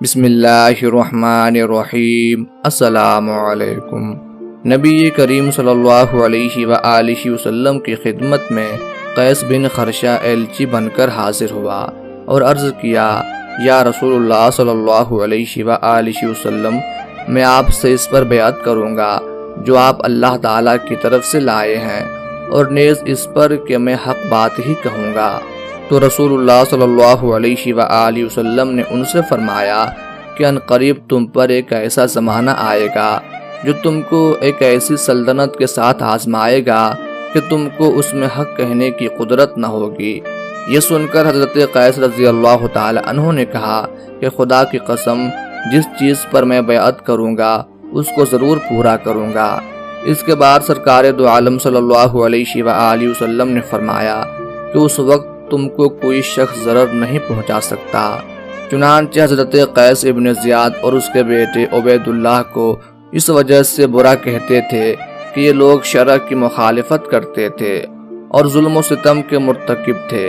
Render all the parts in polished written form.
بسم اللہ الرحمن الرحیم۔ السلام علیکم۔ نبی کریم صلی اللہ علیہ وآلہ وسلم کی خدمت میں قیس بن خرشہ ایلچی بن کر حاضر ہوا اور عرض کیا، یا رسول اللہ صلی اللہ علیہ وآلہ وسلم، میں آپ سے اس پر بیعت کروں گا جو آپ اللہ تعالیٰ کی طرف سے لائے ہیں، اور نیز اس پر کہ میں حق بات ہی کہوں گا۔ تو رسول اللہ صلی اللہ علیہ وآلہ وسلم نے ان سے فرمایا کہ ان قریب تم پر ایک ایسا زمانہ آئے گا جو تم کو ایک ایسی سلطنت کے ساتھ آزمائے گا کہ تم کو اس میں حق کہنے کی قدرت نہ ہوگی۔ یہ سن کر حضرت قیس رضی اللہ تعالی عنہ نے کہا کہ خدا کی قسم، جس چیز پر میں بیعت کروں گا اس کو ضرور پورا کروں گا۔ اس کے بعد سرکار دو عالم صلی اللہ علیہ وآلہ وسلم نے فرمایا کہ اس وقت تم کو کوئی شخص ضرر نہیں پہنچا سکتا۔ چنانچہ حضرت قیس ابن زیاد اور اس کے بیٹے عبید اللہ کو اس وجہ سے برا کہتے تھے کہ یہ لوگ شرع کی مخالفت کرتے تھے اور ظلم و ستم کے مرتکب تھے۔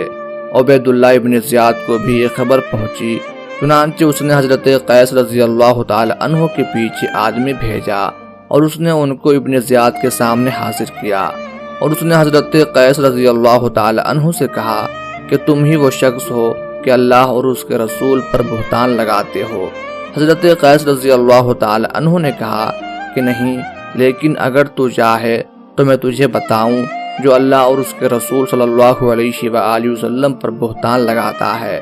عبید اللہ ابن زیاد کو بھی یہ خبر پہنچی، چنانچہ اس نے حضرت قیس رضی اللہ تعالی عنہ کے پیچھے آدمی بھیجا اور اس نے ان کو ابن زیاد کے سامنے حاضر کیا، اور اس نے حضرت قیس رضی اللہ تعالی عنہ سے کہا کہ تم ہی وہ شخص ہو کہ اللہ اور اس کے رسول پر بہتان لگاتے ہو۔ حضرت قیس رضی اللہ تعالی عنہ نے کہا کہ نہیں، لیکن اگر تو چاہے تو میں تجھے بتاؤں جو اللہ اور اس کے رسول صلی اللہ علیہ وآلہ وسلم پر بہتان لگاتا ہے۔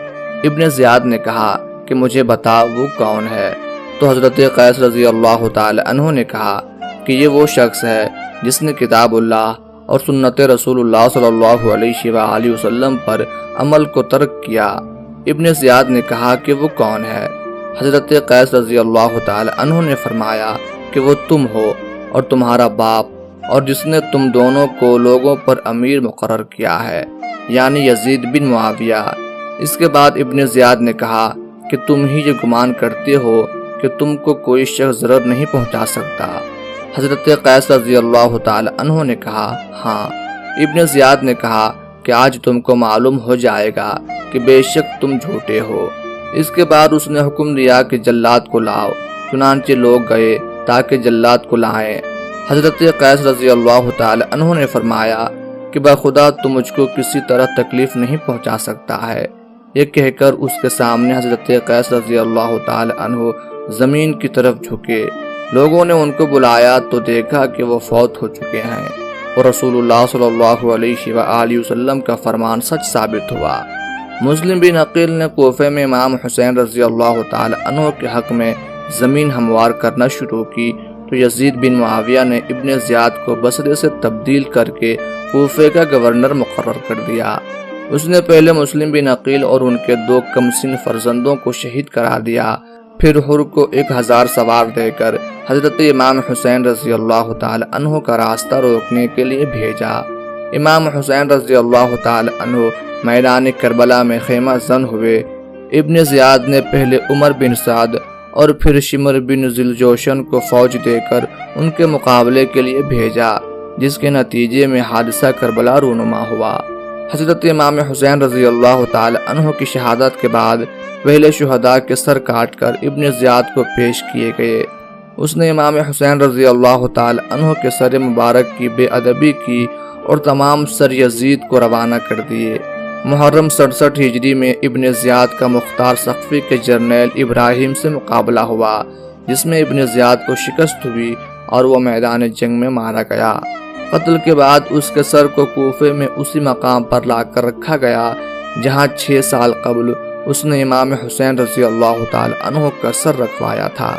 ابن زیاد نے کہا کہ مجھے بتا وہ کون ہے؟ تو حضرت قیس رضی اللہ تعالی عنہ نے کہا کہ یہ وہ شخص ہے جس نے کتاب اللہ اور سنت رسول اللہ صلی اللہ علیہ وآلہ وسلم پر عمل کو ترک کیا۔ ابن زیاد نے کہا کہ وہ کون ہے؟ حضرت قیس رضی اللہ تعالی عنہ نے فرمایا کہ وہ تم ہو اور تمہارا باپ، اور جس نے تم دونوں کو لوگوں پر امیر مقرر کیا ہے، یعنی یزید بن معاویہ۔ اس کے بعد ابن زیاد نے کہا کہ تم ہی یہ گمان کرتے ہو کہ تم کو کوئی شخص ضرر نہیں پہنچا سکتا۔ حضرت قیس رضی اللہ تعالی عنہ نے کہا ہاں۔ ابن زیاد نے کہا کہ آج تم کو معلوم ہو جائے گا کہ بے شک تم جھوٹے ہو۔ اس کے بعد اس نے حکم دیا کہ جلاد کو لاؤ، چنانچہ لوگ گئے تاکہ جلاد کو لائیں۔ حضرت قیس رضی اللہ تعالی عنہ نے فرمایا کہ بخدا تم مجھ کو کسی طرح تکلیف نہیں پہنچا سکتا ہے۔ یہ کہہ کر اس کے سامنے حضرت قیس رضی اللہ تعالی عنہ زمین کی طرف جھکے۔ لوگوں نے ان کو بلایا تو دیکھا کہ وہ فوت ہو چکے ہیں، اور رسول اللہ صلی اللہ علیہ وآلہ وسلم کا فرمان سچ ثابت ہوا۔ مسلم بن عقیل نے کوفے میں امام حسین رضی اللہ تعالی عنہ کے حق میں زمین ہموار کرنا شروع کی تو یزید بن معاویہ نے ابن زیاد کو بصرے سے تبدیل کر کے کوفے کا گورنر مقرر کر دیا۔ اس نے پہلے مسلم بن عقیل اور ان کے 2 کم سن فرزندوں کو شہید کرا دیا، پھر حر کو 1000 سوار دے کر حضرت امام حسین رضی اللہ تعالی عنہ کا راستہ روکنے کے لیے بھیجا۔ امام حسین رضی اللہ تعالی عنہ میدان کربلا میں خیمہ زن ہوئے۔ ابن زیاد نے پہلے عمر بن سعد اور پھر شمر بن ذوالجوشن کو فوج دے کر ان کے مقابلے کے لیے بھیجا، جس کے نتیجے میں حادثہ کربلا رونما ہوا۔ حضرت امام حسین رضی اللہ تعالی عنہ کی شہادت کے بعد پہلے شہداء کے سر کاٹ کر ابن زیاد کو پیش کیے گئے۔ اس نے امام حسین رضی اللہ تعالی عنہ کے سر مبارک کی بے ادبی کی اور تمام سر یزید کو روانہ کر دیے۔ محرم 67 ہجری میں ابن زیاد کا مختار سقفی کے جرنیل ابراہیم سے مقابلہ ہوا، جس میں ابن زیاد کو شکست ہوئی اور وہ میدان جنگ میں مارا گیا۔ قتل کے بعد اس کے سر کو کوفے میں اسی مقام پر لا کر رکھا گیا جہاں 6 سال قبل اس نے امام حسین رضی اللہ تعالی عنہ کا سر رکھوایا تھا۔